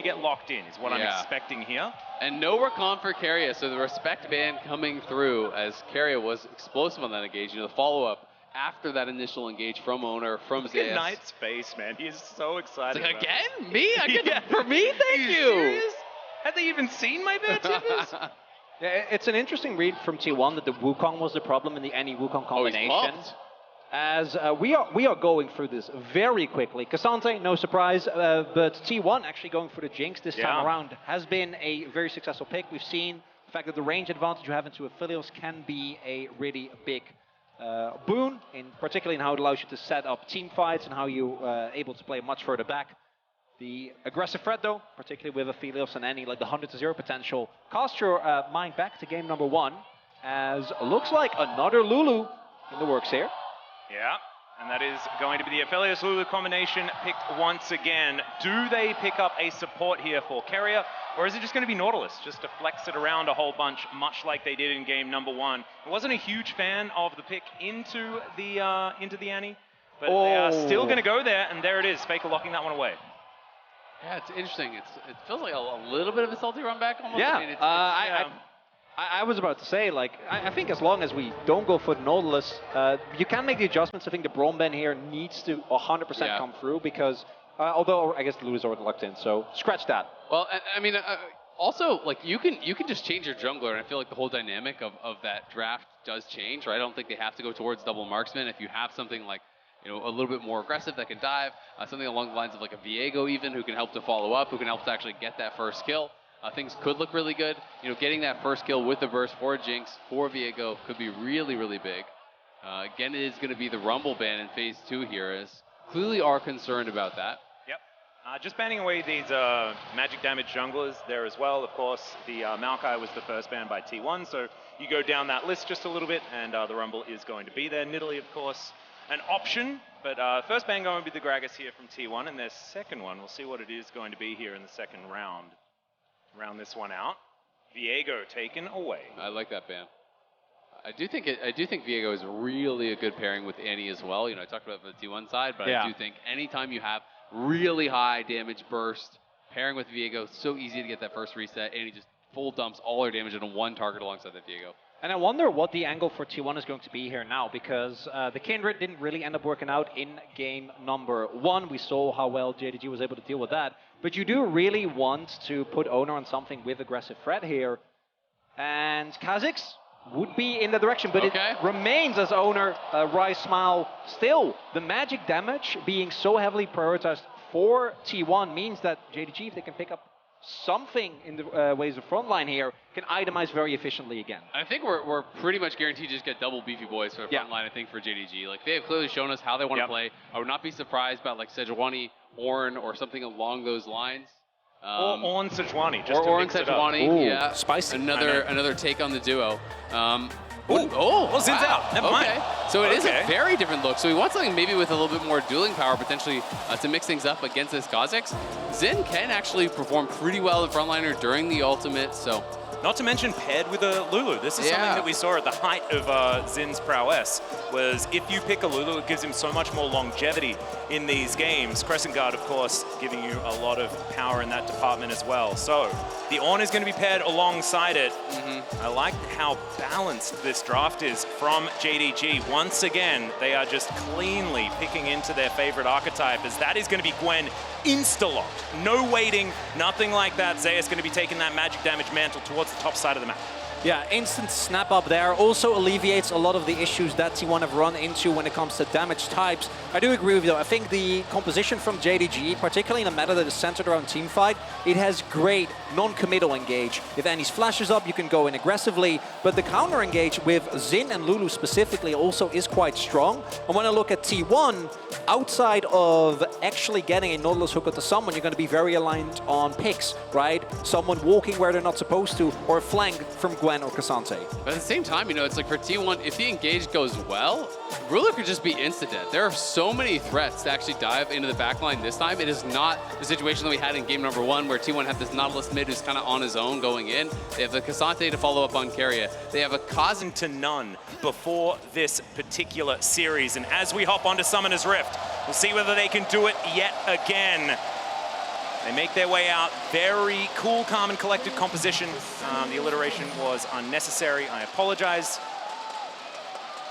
to get locked in, is what I'm expecting here. And no recon for Keria, so the respect ban coming through as Keria was explosive on that engage. You know, the follow-up after that initial engage from Oner, from Zeus. Look at Knight's face, man. He is so excited. It's like, again? Me? I get for me? Thank you. Serious? Have they even seen my bear tippers? Yeah, it's an interesting read from T1 that the Wukong was the problem in the any Wukong combination. As we are going through this very quickly. Ksnate, no surprise, but T1 actually going for the Jinx this time around has been a very successful pick. We've seen the fact that the range advantage you have into Aphelios can be a really big boon, particularly in how it allows you to set up team fights and how you're able to play much further back. The aggressive threat though, particularly with Aphelios and any like the 100-0 potential, cast your mind back to game number 1, as looks like another Lulu in the works here. Yeah, and that is going to be the Aphelios-Lulu combination picked once again. Do they pick up a support here for Keria, or is it just going to be Nautilus, just to flex it around a whole bunch, much like they did in game number 1? I wasn't a huge fan of the pick into the Annie, but they are still going to go there, and there it is, Faker locking that one away. Yeah, it's interesting. It feels like a little bit of a salty run back almost. Yeah, I mean, I was about to say, like, I think as long as we don't go for the Nautilus, you can make the adjustments. I think the Braum ban here needs to 100% come through because, although I guess the Lulu's already locked in, so scratch that. Well, I mean, also, like, you can just change your jungler, and I feel like the whole dynamic of that draft does change, right? I don't think they have to go towards double marksman. If you have something like, you know, a little bit more aggressive that can dive, something along the lines of like a Viego even, who can help to follow up, who can help to actually get that first kill. Things could look really good. You know, getting that first kill with the burst for Jinx, for Viego, could be really, really big. Again, it is going to be the Rumble ban in Phase 2 here, as clearly are concerned about that. Yep. Just banning away these magic damage junglers there as well. Of course, the Maokai was the first ban by T1, so you go down that list just a little bit, and the Rumble is going to be there. Nidalee, of course, an option, but first ban going to be the Gragas here from T1, and their second one, we'll see what it is going to be here in the second round. Round this one out. Viego taken away. I like that ban. I do think Viego is really a good pairing with Annie as well. You know, I talked about the T1 side, but I do think anytime you have really high damage burst, pairing with Viego, so easy to get that first reset. Annie just full dumps all her damage into one target alongside that Viego. And I wonder what the angle for T1 is going to be here now, because the Kindred didn't really end up working out in game number 1. We saw how well JDG was able to deal with that. But you do really want to put Oner on something with aggressive threat here. And Kha'Zix would be in the direction, but it remains as Oner, Rise Smile. Still, the magic damage being so heavily prioritized for T1 means that JDG, if they can pick up something in the ways of frontline here, can itemize very efficiently again. I think we're pretty much guaranteed to just get double beefy boys for the frontline, I think, for JDG. Like, they have clearly shown us how they want to play. I would not be surprised about, like, Sejuani, Ornn, or something along those lines. Or Ornn Sejuani, just or to Ornn mix it Sejuani, up. Spicy. Another take on the duo. Zin's out. Never mind. So it is a very different look. So we want something maybe with a little bit more dueling power, potentially, to mix things up against this Kha'Zix. Zin can actually perform pretty well in frontliner during the ultimate, so... Not to mention paired with a Lulu. This is something that we saw at the height of Zin's prowess, was if you pick a Lulu, it gives him so much more longevity in these games. Crescent Guard, of course, giving you a lot of power in that department as well. So the Ornn is going to be paired alongside it. I like how balanced this draft is from JDG. Once again, they are just cleanly picking into their favorite archetype, as that is going to be Gwen insta-locked. No waiting, nothing like that. Zeus going to be taking that magic damage mantle towards the top side of the map. Yeah, instant snap up there also alleviates a lot of the issues that T1 have run into when it comes to damage types. I do agree with you. I think the composition from JDG, particularly in a meta that is centered around teamfight, it has great non-committal engage. If Annie's flashes up, you can go in aggressively, but the counter engage with Zin and Lulu specifically also is quite strong. And when I look at T1, outside of actually getting a Nautilus hook to someone, you're going to be very aligned on picks, right? Someone walking where they're not supposed to, or a flank from Gwen or Ksnate. But at the same time, you know, it's like for T1, if the engage goes well, Ruler could just be insta-dead. There are so many threats to actually dive into the backline this time. It is not the situation that we had in game number 1, where T1 had this Nautilus mid who's kind of on his own going in. They have the Ksnate to follow up on Keria. They have a Kha'Zix to none before this particular series. And as we hop onto Summoner's Rift, we'll see whether they can do it yet again. They make their way out. Very cool, calm, and collected composition. The alliteration was unnecessary. I apologize.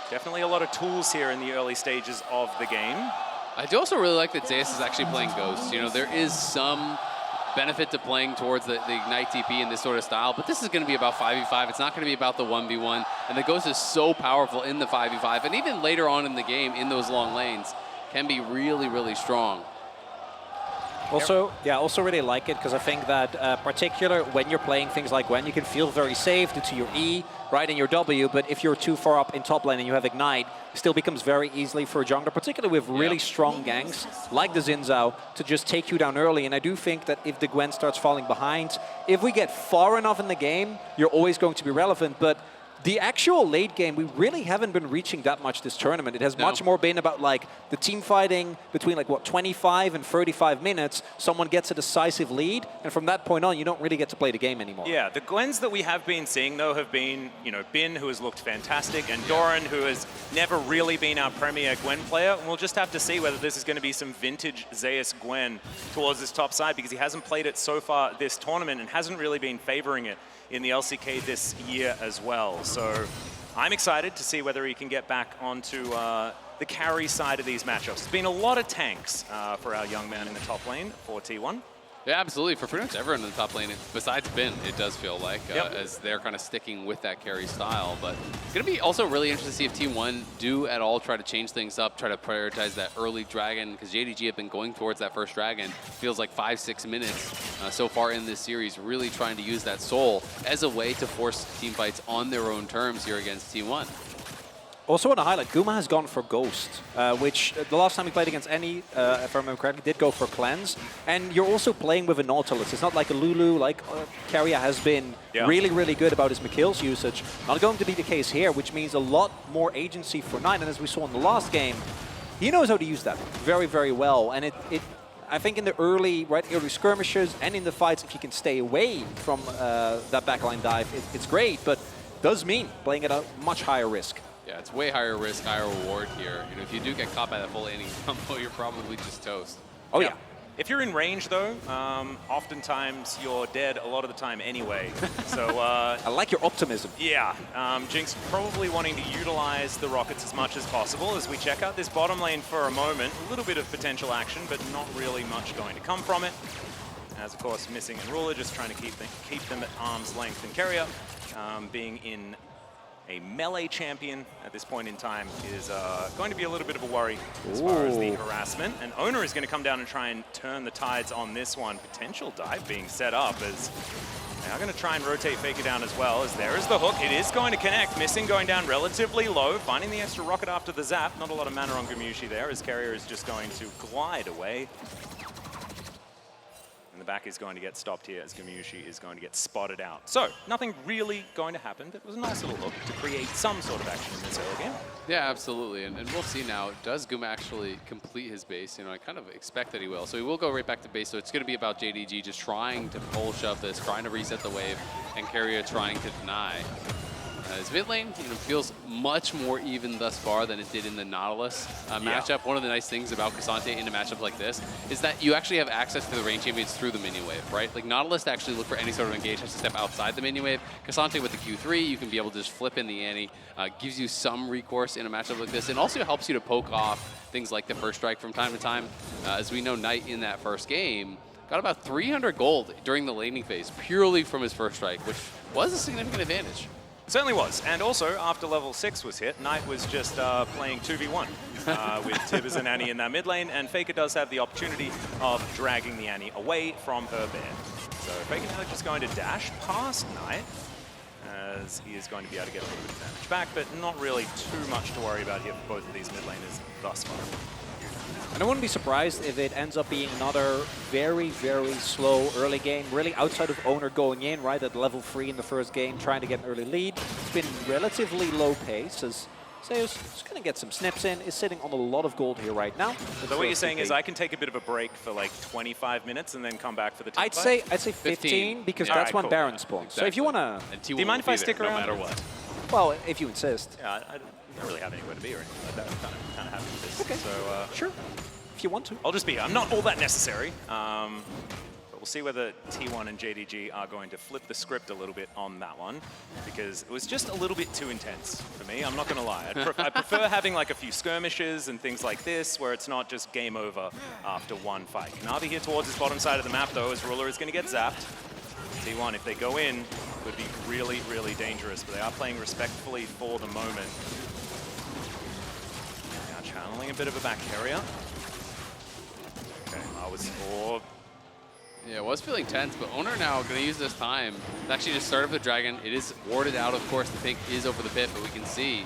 Definitely a lot of tools here in the early stages of the game. I do also really like that Zeus is actually playing Ghost. You know, there is some benefit to playing towards the Ignite TP in this sort of style, but this is going to be about 5v5. It's not going to be about the 1v1, and the Ghost is so powerful in the 5v5, and even later on in the game, in those long lanes, can be really, really strong. Also, yeah, also really like it because I think that particular when you're playing things like Gwen, you can feel very safe due to your E, right, and your W, but if you're too far up in top lane and you have Ignite, it still becomes very easily for a jungler, particularly with really strong ganks like the Zhao, to just take you down early. And I do think that if the Gwen starts falling behind, if we get far enough in the game, you're always going to be relevant, but the actual late game, we really haven't been reaching that much this tournament. It has much more been about like the team fighting between like what 25 and 35 minutes. Someone gets a decisive lead, and from that point on, you don't really get to play the game anymore. Yeah, the Gwens that we have been seeing though have been, you know, Bin, who has looked fantastic, and Doran, who has never really been our premier Gwen player. And we'll just have to see whether this is going to be some vintage Zeus Gwen towards this top side, because he hasn't played it so far this tournament and hasn't really been favoring it in the LCK this year as well. So I'm excited to see whether he can get back onto the carry side of these matchups. There's been a lot of tanks for our young man in the top lane for T1. Yeah, absolutely. For pretty much everyone in the top lane, besides Bin, it does feel like, as they're kind of sticking with that carry style. But it's going to be also really interesting to see if Team 1 do at all try to change things up, try to prioritize that early dragon, because JDG have been going towards that first dragon, feels like 5-6 minutes so far in this series, really trying to use that soul as a way to force team fights on their own terms here against Team 1. Also want to highlight, Guma has gone for Ghost, which the last time he played against any, if I remember correctly, did go for Cleanse. And you're also playing with a Nautilus. It's not like a Lulu, like Keria has been really, really good about his McKills usage. Not going to be the case here, which means a lot more agency for Knight. And as we saw in the last game, he knows how to use that very, very well. And I think in the early skirmishes and in the fights, if you can stay away from that backline dive, it's great, but does mean playing at a much higher risk. Yeah, it's way higher risk, higher reward here. You know, if you do get caught by that full AD combo, you're probably just toast. Oh yeah. If you're in range though, oftentimes you're dead a lot of the time anyway. So I like your optimism. Yeah, Jinx probably wanting to utilize the rockets as much as possible as we check out this bottom lane for a moment. A little bit of potential action, but not really much going to come from it. As of course, Missing and Ruler just trying to keep them at arm's length. And Keria, being in a melee champion at this point in time, is going to be a little bit of a worry as far as the harassment. And Oner is going to come down and try and turn the tides on this one. Potential dive being set up as they are going to try and rotate Faker down as well, as there is the hook. It is going to connect. Missing going down relatively low, finding the extra rocket after the zap. Not a lot of mana on Gumayusi there, as Keria is just going to glide away. The back is going to get stopped here as Gumayusi is going to get spotted out. So, nothing really going to happen. It was a nice little look to create some sort of action in this early game. Yeah, absolutely. And we'll see now, does Guma actually complete his base? You know, I kind of expect that he will. So he will go right back to base. So it's going to be about JDG just trying to pull shove this, trying to reset the wave, and Keria trying to deny. His mid lane feels much more even thus far than it did in the Nautilus matchup. One of the nice things about Ksnate in a matchup like this is that you actually have access to the range champions through the minion wave, right? Like Nautilus to actually look for any sort of engage has to step outside the minion wave. Ksnate with the Q3, you can be able to just flip in the ante, gives you some recourse in a matchup like this, and also helps you to poke off things like the first strike from time to time. As we know, Knight in that first game got about 300 gold during the laning phase purely from his first strike, which was a significant advantage. Certainly was. And also, after level 6 was hit, Knight was just playing 2v1 with Tibbers and Annie in that mid lane, and Faker does have the opportunity of dragging the Annie away from her bear. So Faker now just going to dash past Knight, as he is going to be able to get a little bit of damage back, but not really too much to worry about here for both of these mid laners thus far. And I wouldn't be surprised if it ends up being another very, very slow early game, really outside of Oner going in, right, at level 3 in the first game, trying to get an early lead. It's been relatively low pace, as Zeus is going to get some snips in, is sitting on a lot of gold here right now. So what you're saying is I can take a bit of a break for like 25 minutes and then come back for the team I'd say 15, because that's when Baron spawns. Exactly. So if you want to... Do you mind if I stick around? No matter what. Well, if you insist. Yeah, I don't really have anywhere to be or anything like that. I'm kind of happy with this. Okay. So, sure. If you want to. I'll just be here. I'm not all that necessary. We'll see whether T1 and JDG are going to flip the script a little bit on that one, because it was just a little bit too intense for me, I'm not going to lie. I prefer having like a few skirmishes and things like this, where it's not just game over after one fight. Kanavi here towards his bottom side of the map, though, as Ruler is going to get zapped. T1, if they go in, would be really, really dangerous, but they are playing respectfully for the moment. Now channeling a bit of a back Keria. Okay, I was for... Yeah, it was feeling tense, but Oner now going to use this time to actually just start up the dragon. It is warded out, of course. The pink is over the pit, but we can see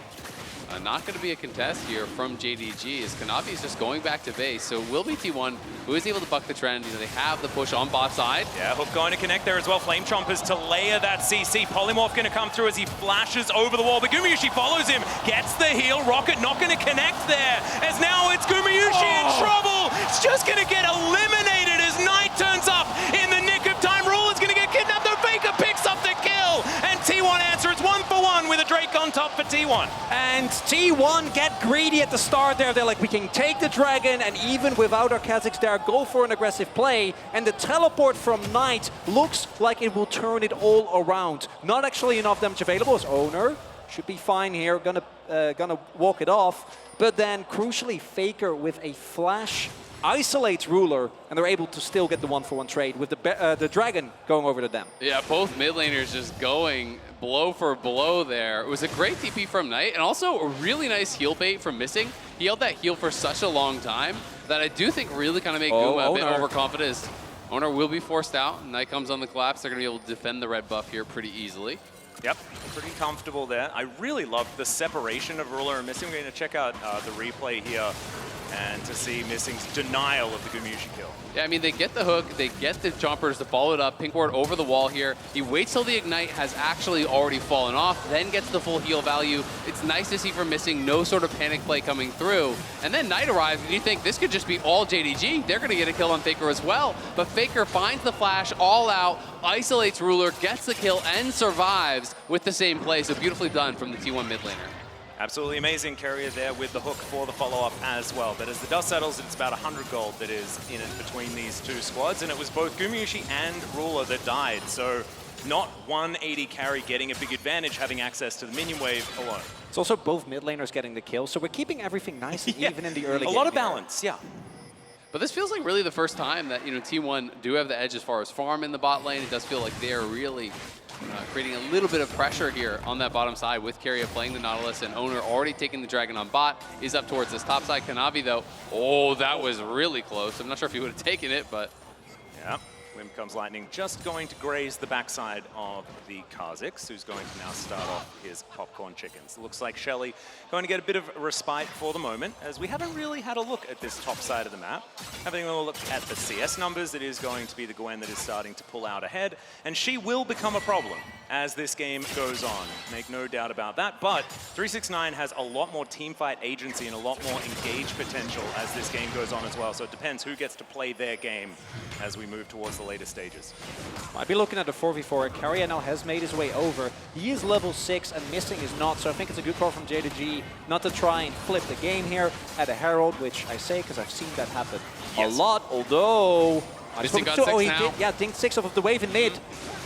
not going to be a contest here from JDG as Kanavi is just going back to base. So it will be T1 who is able to buck the trend. You know, they have the push on bot side. Yeah, Hook going to connect there as well. Flame Chompers to layer that CC. Polymorph going to come through as he flashes over the wall, but Gumayusi follows him, gets the heal. Rocket not going to connect there, as now it's Gumayusi in trouble. It's just going to get eliminated as Knight turns up in the nick of time. Ruler's going to get kidnapped, though Faker picks up the kill, and T1 answer. It's 1-for-1 with a Drake on top for T1. And T1 get greedy at the start there. They're like, we can take the dragon, and even without our Kha'Zix there, go for an aggressive play. And the teleport from Knight looks like it will turn it all around. Not actually enough damage available as Oner should be fine here. Gonna walk it off. But then, crucially, Faker with a flash isolates Ruler, and they're able to still get the 1-for-1 trade with the dragon going over to them. Yeah, both mid laners just going blow for blow there. It was a great TP from Knight, and also a really nice heal bait from Missing. He held that heal for such a long time that I do think really kind of made Guma a bit overconfident. As Oner will be forced out. Knight comes on the collapse. They're going to be able to defend the red buff here pretty easily. Yep, pretty comfortable there. I really love the separation of Ruler and Missing. We're going to check out the replay here and to see Missing's denial of the Gumayusi kill. Yeah, I mean, they get the hook, they get the chompers to follow it up, pink ward over the wall here. He waits till the ignite has actually already fallen off, then gets the full heal value. It's nice to see from Missing, no sort of panic play coming through. And then Knight arrives, and you think this could just be all JDG. They're going to get a kill on Faker as well. But Faker finds the flash all out, isolates Ruler, gets the kill, and survives with the same play. So beautifully done from the T1 mid laner. Absolutely amazing. Keria there with the hook for the follow-up as well. But as the dust settles, it's about 100 gold that is in it between these two squads, and it was both Gumayusi and Ruler that died. So not one AD carry getting a big advantage, having access to the minion wave alone. It's also both mid laners getting the kill, so we're keeping everything nice and even in the early game. A lot of balance, yeah. But this feels like really the first time that, you know, T1 do have the edge as far as farm in the bot lane. It does feel like they're really creating a little bit of pressure here on that bottom side with Keria playing the Nautilus, and Oner already taking the dragon on bot. Is up towards this top side. Kanavi, though, oh, that was really close. I'm not sure if he would have taken it, but... Yeah, Whim Comes Lightning just going to graze the backside of the Kha'Zix, who's going to now start off his popcorn chickens. It looks like Shelly going to get a bit of respite for the moment, as we haven't really had a look at this top side of the map. Having a look at the CS numbers, it is going to be the Gwen that is starting to pull out ahead, and she will become a problem as this game goes on. Make no doubt about that, but 369 has a lot more teamfight agency and a lot more engage potential as this game goes on as well, so it depends who gets to play their game as we move towards the later stages. Might be looking at a 4v4. Keria now has made his way over. He is level 6 and Missing is not, so I think it's a good call from JDG not to try and flip the game here at a Herald, which I say because I've seen that happen a lot, although... Missing got 6 now. Did, yeah, dinked 6 off of the wave in mid.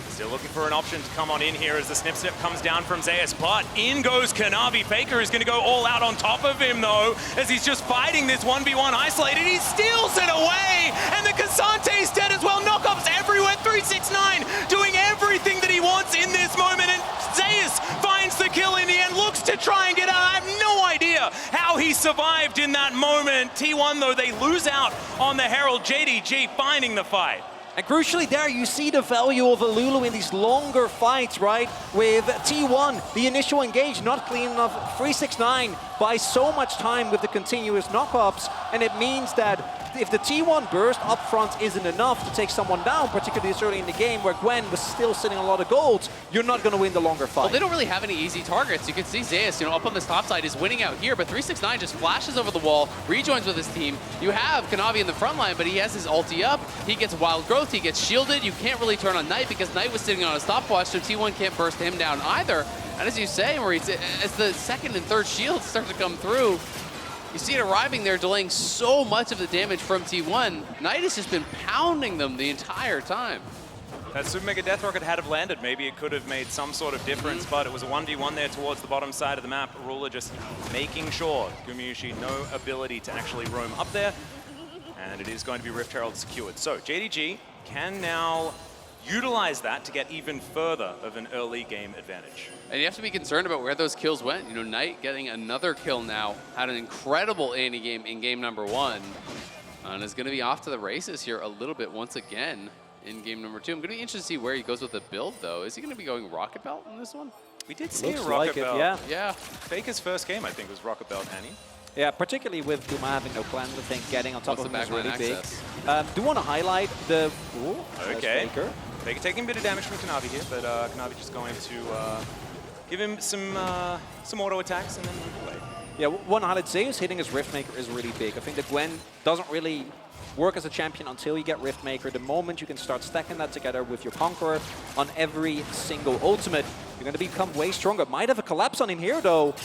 Still looking for an option to come on in here as the snip comes down from Zeus, but in goes Kanavi. Faker is going to go all out on top of him, though, as he's just fighting this 1v1 isolated. He steals it away, and the Ksnate is dead as well. Knockups everywhere. 369 doing everything that he wants in this moment, and Zeus finds the kill in the end, looks to try and get out. I have no idea how he survived in that moment. T1, though, they lose out on the Herald. JDG finding the fight. And crucially there, you see the value of a Lulu in these longer fights, right? With T1, the initial engage not clean enough. 369 buys so much time with the continuous knockups, and it means that if the T1 burst up front isn't enough to take someone down, particularly this early in the game where Gwen was still sitting a lot of golds, you're not going to win the longer fight. Well, they don't really have any easy targets. You can see Zeus, you know, up on this top side is winning out here, but 369 just flashes over the wall, rejoins with his team. You have Kanavi in the front line, but he has his ulti up. He gets wild growth, he gets shielded. You can't really turn on Knight because Knight was sitting on a stopwatch, so T1 can't burst him down either. And as you say, Maurice, as the second and third shields start to come through, You see it arriving there, delaying so much of the damage from T1. Knight has just been pounding them the entire time. That Super Mega Death Rocket had have landed, maybe it could have made some sort of difference, but it was a 1v1 there towards the bottom side of the map. Ruler just making sure Gumayusi no ability to actually roam up there, and it is going to be Rift Herald secured. So JDG can now utilize that to get even further of an early game advantage. And you have to be concerned about where those kills went. You know, Knight getting another kill now, had an incredible Annie game in game number 1, and is going to be off to the races here a little bit once again in game number 2. I'm going to be interested to see where he goes with the build, though. Is he going to be going Rocket Belt in this one? We did see Looks a Rocket like it, Belt. yeah. Yeah. Faker's first game, I think, was Rocket Belt Annie. Yeah, particularly with Guma having no plans, I think getting on top What's of the him is really backline big. access? Do want to highlight the... Ooh, Okay. Faker. Faker taking a bit of damage from Kanavi here, but Kanavi just going to give him some auto attacks and then move away. Yeah, one highlight, Zeus hitting his Riftmaker is really big. I think that Gwen doesn't really work as a champion until you get Riftmaker. The moment you can start stacking that together with your Conqueror on every single ultimate, you're going to become way stronger. Might have a collapse on him here, though.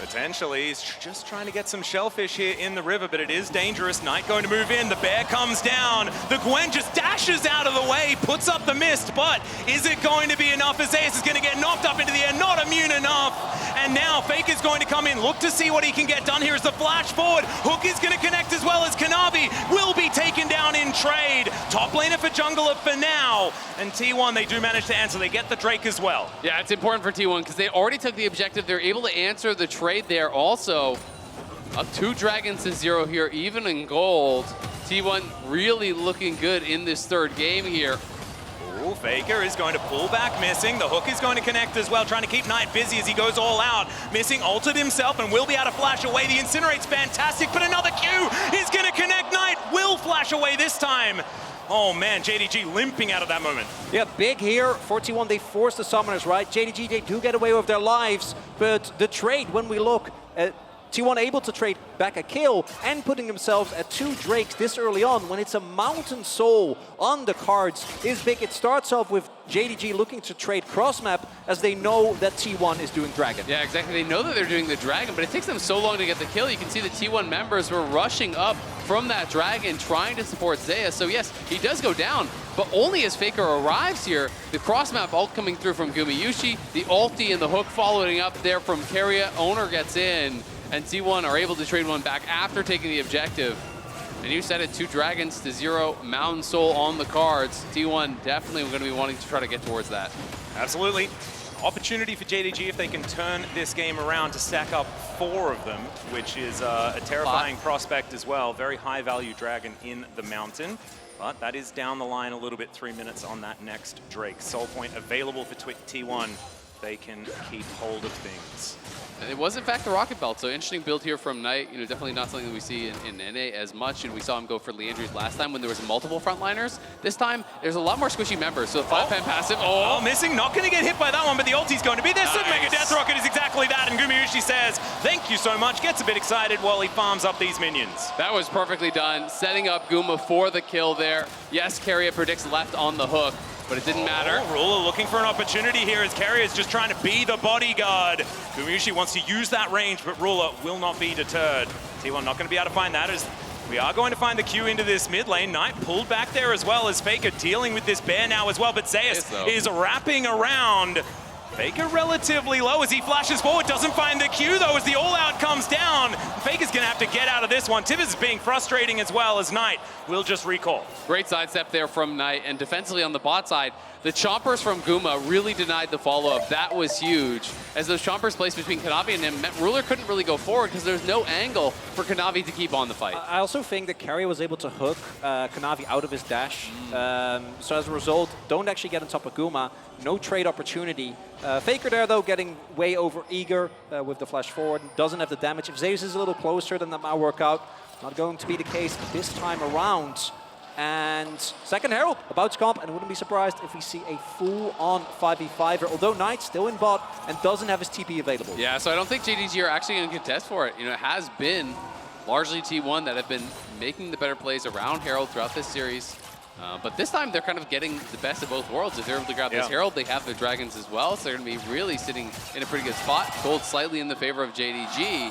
Potentially, he's just trying to get some shellfish here in the river, but it is dangerous. Knight going to move in, the bear comes down. The Gwen just dashes out of the way, puts up the mist, but is it going to be enough? Zeus is going to get knocked up into the air, not immune enough. And now Faker's going to come in, look to see what he can get done here as the flash forward. Hook is going to connect as well as Kanavi will be taken down in trade. Top laner for jungler for now. And T1, they do manage to answer. They get the Drake as well. Yeah, it's important for T1 because they already took the objective. They're able to answer the trade there also. Up 2 dragons to 0 here, even in gold. T1 really looking good in this third game here. Ooh, Faker is going to pull back, missing. The hook is going to connect as well, trying to keep Knight busy as he goes all out. Missing, ulted himself and will be able to flash away. The Incinerate's fantastic, but another Q is going to connect. Knight will flash away this time. Oh man, JDG limping out of that moment. Yeah, big here for T1. They force the summoners, right? JDG, they do get away with their lives, but the trade, when we look at T1 able to trade back a kill and putting themselves at 2 Drakes this early on when it's a Mountain Soul on the cards is big. It starts off with JDG looking to trade cross map as they know that T1 is doing Dragon. Yeah, exactly. They know that they're doing the Dragon, but it takes them so long to get the kill. You can see the T1 members were rushing up from that Dragon trying to support Zeus. So yes, he does go down, but only as Faker arrives here. The cross map ult coming through from Gumayusi, the ulti and the hook following up there from Keria. Oner gets in, and T1 are able to trade one back after taking the objective. And you said it, 2 dragons to 0, Mountain Soul on the cards. T1 definitely going to be wanting to try to get towards that. Absolutely. Opportunity for JDG if they can turn this game around to stack up 4 of them, which is a terrifying prospect as well. Very high value dragon in the mountain. But that is down the line a little bit, 3 minutes on that next Drake. Soul Point available for T1. They can keep hold of things. And it was, in fact, the Rocket Belt, so interesting build here from Knight. You know, definitely not something that we see in NA as much, and we saw him go for Leandri's last time when there was multiple frontliners. This time, there's a lot more squishy members, so 5-pan passive. Oh, missing, not going to get hit by that one, but the ulti's going to be there. Nice. Super Mega Death Rocket is exactly that, and Gumayusi says, thank you so much, gets a bit excited while he farms up these minions. That was perfectly done, setting up Guma for the kill there. Yes, Keria predicts left on the hook, but it didn't matter. Ruler looking for an opportunity here as Keria is just trying to be the bodyguard. Gumayusi wants to use that range, but Ruler will not be deterred. T1 not going to be able to find that as we are going to find the Q into this mid lane. Knight pulled back there as well as Faker dealing with this bear now as well, but Zeus is wrapping around. Faker relatively low as he flashes forward, doesn't find the Q though as the all-out comes down. Faker's gonna have to get out of this one. Tibbs is being frustrating as well as Knight will just recall. Great sidestep there from Knight, and defensively on the bot side, the chompers from Guma really denied the follow-up. That was huge. As those chompers placed between Kanavi and him, Ruler couldn't really go forward because there's no angle for Kanavi to keep on the fight. I also think that Keria was able to hook Kanavi out of his dash. So as a result, don't actually get on top of Guma. No trade opportunity. Faker there, though, getting way over eager with the flash forward. Doesn't have the damage. If Zeus is a little closer, then that might work out. Not going to be the case this time around. And second Herald about to comp, and wouldn't be surprised if we see a full-on 5v5er, although Knight's still in bot and doesn't have his TP available. Yeah, so I don't think JDG are actually going to contest for it. You know, it has been largely T1 that have been making the better plays around Herald throughout this series. But this time, they're kind of getting the best of both worlds. If they're able to grab this Herald, they have their dragons as well, so they're going to be really sitting in a pretty good spot. Gold slightly in the favor of JDG.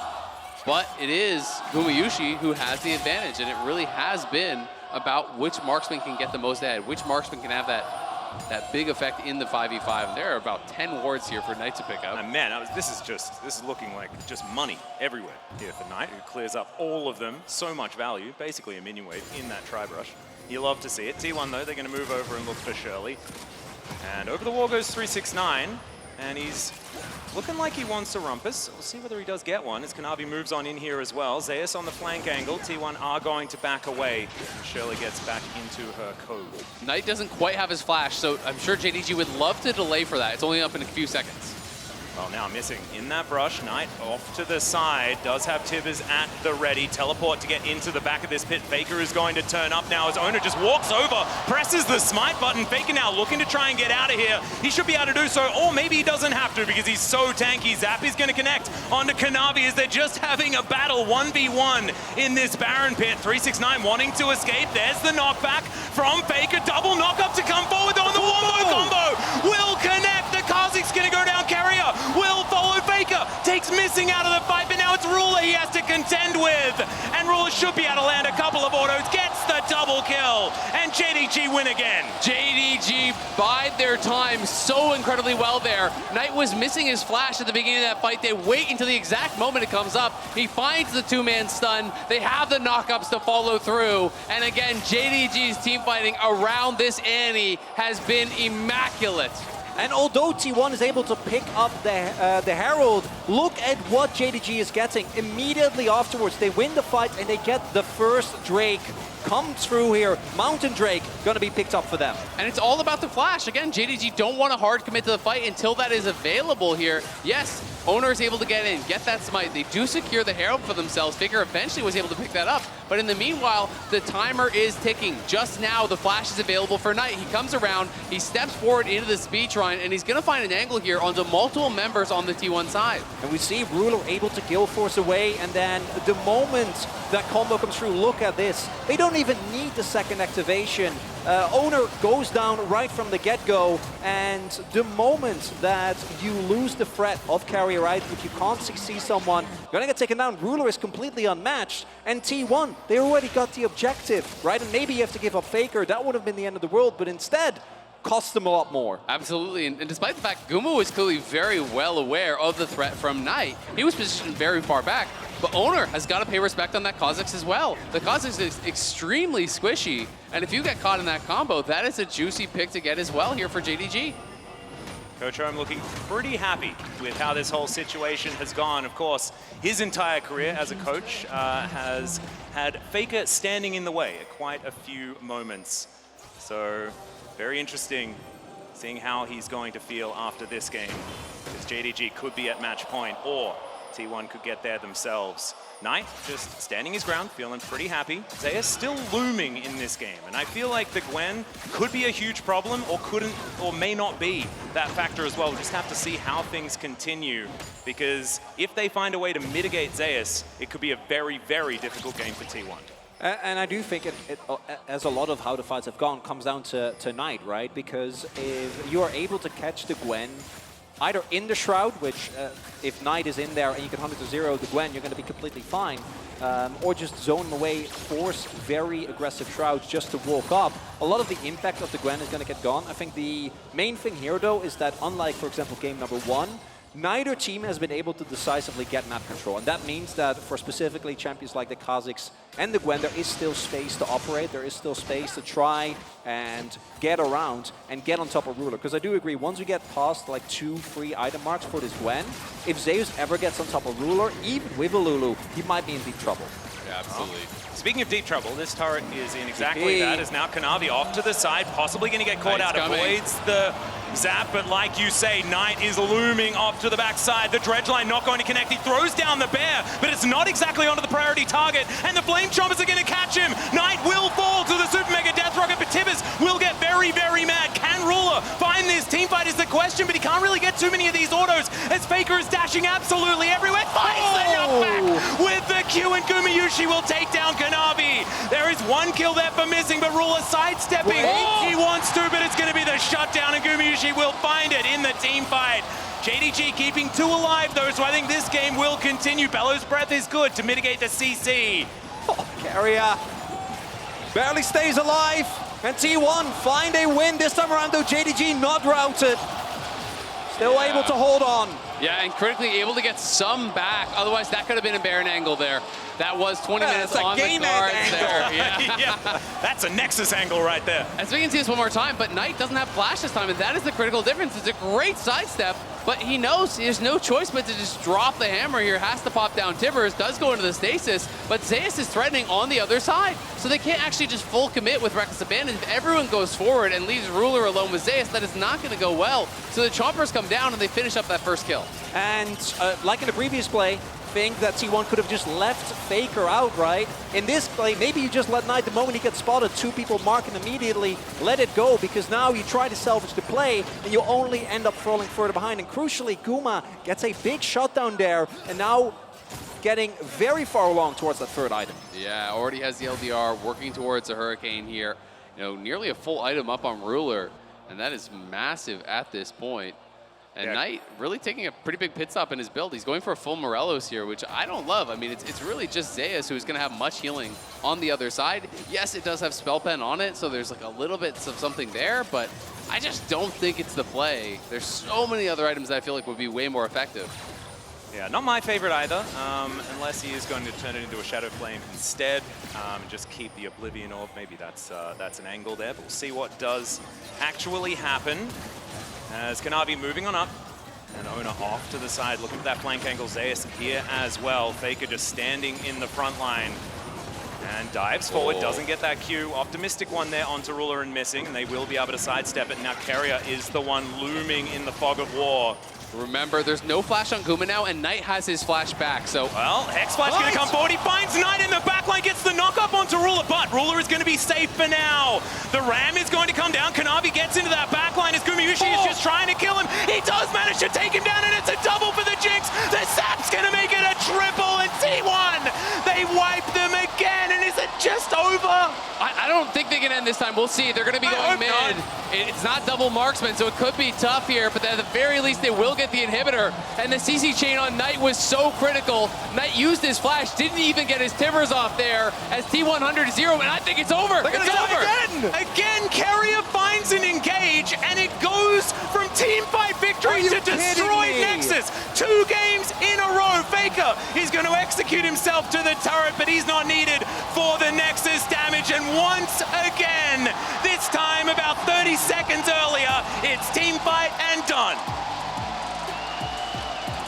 But it is Gumayusi who has the advantage, and it really has been about which marksman can get the most ahead, which marksman can have that big effect in the 5v5. And there are about 10 wards here for Knight to pick up. And man, this is looking like just money everywhere here for Knight, who clears up all of them. So much value, basically a minion wave in that tri-brush. You love to see it. T1 though, they're going to move over and look for Shirley. And over the wall goes 369, and he's looking like he wants a rumpus. We'll see whether he does get one as Kanavi moves on in here as well. Zeus on the flank angle. T1 are going to back away. And Shirley gets back into her cove. Knight doesn't quite have his flash, so I'm sure JDG would love to delay for that. It's only up in a few seconds. Well, now missing in that brush. Knight off to the side. Does have Tibbers at the ready. Teleport to get into the back of this pit. Faker is going to turn up now as Oner just walks over, presses the smite button. Faker now looking to try and get out of here. He should be able to do so, or maybe he doesn't have to because he's so tanky. Zap is going to connect onto Kanavi as they're just having a battle 1v1 in this Baron pit. 369 wanting to escape. There's the knockback from Faker. Double knock-up to come forward on the wombo combo. Will connect. The Kha'Zix going to go down. Keria will follow Faker. Takes missing out of the fight, but now it's Ruler he has to contend with. And Ruler should be able to land a couple of autos. Gets the double kill. And JDG win again. JDG bide their time so incredibly well there. Knight was missing his flash at the beginning of that fight. They wait until the exact moment it comes up. He finds the two-man stun. They have the knockups to follow through. And again, JDG's team fighting around this Annie has been immaculate. And although T1 is able to pick up the Herald, look at what JDG is getting. Immediately afterwards, they win the fight and they get the first Drake come through here. Mountain Drake gonna be picked up for them. And it's all about the flash. Again, JDG don't want to hard commit to the fight until that is available here. Yes, Oner is able to get in, get that smite. They do secure the Herald for themselves. Faker eventually was able to pick that up. But in the meanwhile, the timer is ticking. Just now, the flash is available for Knight. He comes around, he steps forward into the speed shrine, and he's going to find an angle here onto multiple members on the T1 side. And we see Ruler able to kill force away, and then the moment that combo comes through, look at this. They don't even need the second activation. Oner goes down right from the get-go, and the moment that you lose the threat of Keria, right, if you can't see someone, you're gonna get taken down. Ruler is completely unmatched, and T1, they already got the objective, right? And maybe you have to give up Faker, that would have been the end of the world, but instead, cost them a lot more. Absolutely, and despite the fact Gumu was clearly very well aware of the threat from Knight, he was positioned very far back, but Oner has got to pay respect on that Kha'Zix as well. The Kha'Zix is extremely squishy, and if you get caught in that combo, that is a juicy pick to get as well here for JDG. Coach Ohm looking pretty happy with how this whole situation has gone. Of course, his entire career as a coach has had Faker standing in the way at quite a few moments. So, very interesting seeing how he's going to feel after this game. Because JDG could be at match point, or T1 could get there themselves. Knight just standing his ground, feeling pretty happy. Zeus still looming in this game, and I feel like the Gwen could be a huge problem, or couldn't, or may not be that factor as well. We'll just have to see how things continue, because if they find a way to mitigate Zeus, it could be a very, very difficult game for T1. And I do think as a lot of how the fights have gone, comes down to Knight, right? Because if you are able to catch the Gwen, either in the Shroud, which if Knight is in there and you can hunt it to zero the Gwen, you're going to be completely fine, or just zone them away, force very aggressive Shrouds just to walk up. A lot of the impact of the Gwen is going to get gone. I think the main thing here, though, is that unlike, for example, game number 1, neither team has been able to decisively get map control, and that means that for specifically champions like the Kha'Zix and the Gwen, there is still space to operate, there is still space to try and get around and get on top of Ruler. Because I do agree, once we get past like 2-3 item marks for this Gwen, if Zeus ever gets on top of Ruler, even with a Lulu, he might be in deep trouble. Yeah, absolutely. Speaking of deep trouble, this turret is in exactly that. Is now Kanavi off to the side, possibly going to get caught out. Avoids the zap, but like you say, Knight is looming off to the backside. The dredge line not going to connect. He throws down the bear, but it's not exactly onto the priority target, and the flame chompers are going to catch him. Knight will fall to the super mega death rocket, but Tibbers will get very, very mad. Can Ruler find this his teamfight is the question, but he can't really get too many of these autos as Faker is dashing absolutely everywhere. Finds the knockback with the Q, and Gumayusi will take down Kanavi. There is one kill there for missing, but Ruler sidestepping. He wants to, but it's going to be the shutdown, and Gumayusi will find it in the teamfight. JDG keeping 2 alive though, so I think this game will continue. Bellow's Breath is good to mitigate the CC. Keria barely stays alive, and T1 find a win this time around though. JDG not routed, still able to hold on. Yeah, and critically able to get some back. Otherwise, that could have been a Baron angle there. That was 20 minutes on the cards there. Yeah, that's a Nexus angle right there. As we can see this one more time, but Knight doesn't have flash this time, and that is the critical difference. It's a great sidestep, but he knows there's no choice but to just drop the hammer here. Has to pop down Tibbers, does go into the stasis, but Zeus is threatening on the other side. So they can't actually just full commit with Reckless Abandon. If everyone goes forward and leaves Ruler alone with Zeus, that is not going to go well. So the Chompers come down and they finish up that first kill. And like in the previous play, think that T1 could have just left Faker out, right? In this play, maybe you just let Knight, the moment he gets spotted, 2 people mark him immediately, let it go, because now you try to salvage the play, and you only end up falling further behind. And crucially, Guma gets a big shutdown there, and now getting very far along towards that third item. Yeah, already has the LDR, working towards a Hurricane here. You know, nearly a full item up on Ruler, and that is massive at this point. And Knight really taking a pretty big pit stop in his build. He's going for a full Morelos here, which I don't love. I mean, it's really just Zeus who's going to have much healing on the other side. Yes, it does have Spell Pen on it, so there's like a little bit of something there, but I just don't think it's the play. There's so many other items that I feel like would be way more effective. Yeah, not my favorite either, unless he is going to turn it into a Shadow Flame instead, just keep the Oblivion Orb. Maybe that's an angle there, but we'll see what does actually happen. As Kanavi moving on up, and Oner off to the side, looking for that flank angle. Zeus here as well. Faker just standing in the front line. And dives forward, doesn't get that Q. Optimistic one there onto Ruler and missing, and they will be able to sidestep it. Now Keria is the one looming in the fog of war. Remember, there's no flash on Guma now, and Knight has his flash back, so... Well, Hex Flash gonna come forward. He finds Knight in the backline, gets the knock up onto Ruler, but Ruler is gonna be safe for now. The Ram is going to come down. Kanavi gets into that backline as Gumayusi is just trying to kill him. He does manage to take him down, and it's a double for the Jinx. The Sap's gonna make it a triple, and T1, they wipe them again, and is it just over? I don't think they can end this time. We'll see. They're gonna be going mid. It's not double marksman, so it could be tough here, but at the very least, they will get the inhibitor. And the CC chain on Knight was so critical. Knight used his flash, didn't even get his Tibbers off there as T100 is 0, and I think it's over. It's over. Again, Keria finds an engage, and it goes from teamfight victory to destroyed Nexus. 2 games in a row. Faker, he's going to execute himself to the turret, but he's not needed for the Nexus damage. And once again, this time about 30 seconds earlier, it's teamfight and done.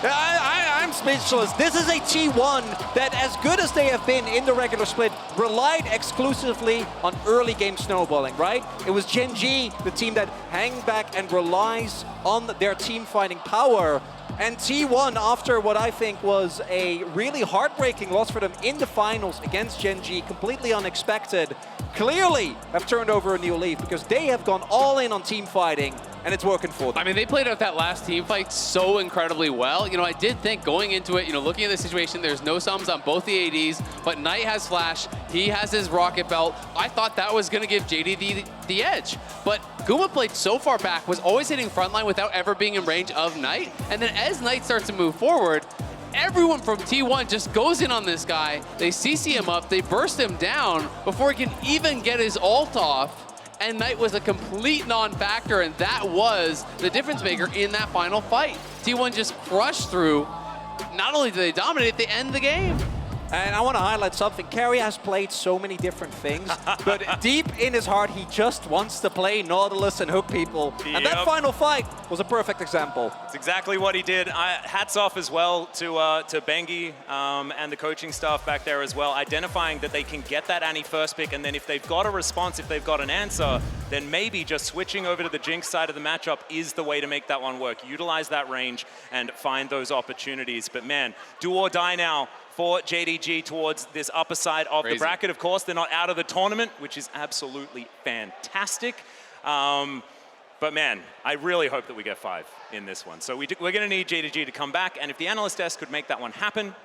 I'm speechless. This is a T1 that, as good as they have been in the regular split, relied exclusively on early game snowballing, right? It was Gen G, the team that hang back and relies on their team fighting power. And T1, after what I think was a really heartbreaking loss for them in the finals against Gen G, completely unexpected, clearly have turned over a new leaf because they have gone all in on team fighting, and it's working for them. I mean, they played out that last team fight so incredibly well. You know, I did think going into it, you know, looking at the situation, there's no sums on both the ADs, but Knight has flash, he has his rocket belt. I thought that was going to give JD the edge, but Guma played so far back, was always hitting frontline without ever being in range of Knight, and then as Knight starts to move forward, everyone from T1 just goes in on this guy. They CC him up, they burst him down before he can even get his ult off. And Knight was a complete non-factor, and that was the difference maker in that final fight. T1 just crushed through. Not only did they dominate, they end the game. And I want to highlight something. Keria has played so many different things, but deep in his heart, he just wants to play Nautilus and hook people. Yep. And that final fight was a perfect example. It's exactly what he did. Hats off as well to Bengi and the coaching staff back there as well, identifying that they can get that Annie first pick, and then if they've got a response, if they've got an answer, then maybe just switching over to the Jinx side of the matchup is the way to make that one work. Utilize that range and find those opportunities. But man, do or die now for JDG towards this upper side of the bracket. Of course, they're not out of the tournament, which is absolutely fantastic. But man, I really hope that we get 5 in this one. So we're going to need JDG to come back, and if the analyst desk could make that one happen,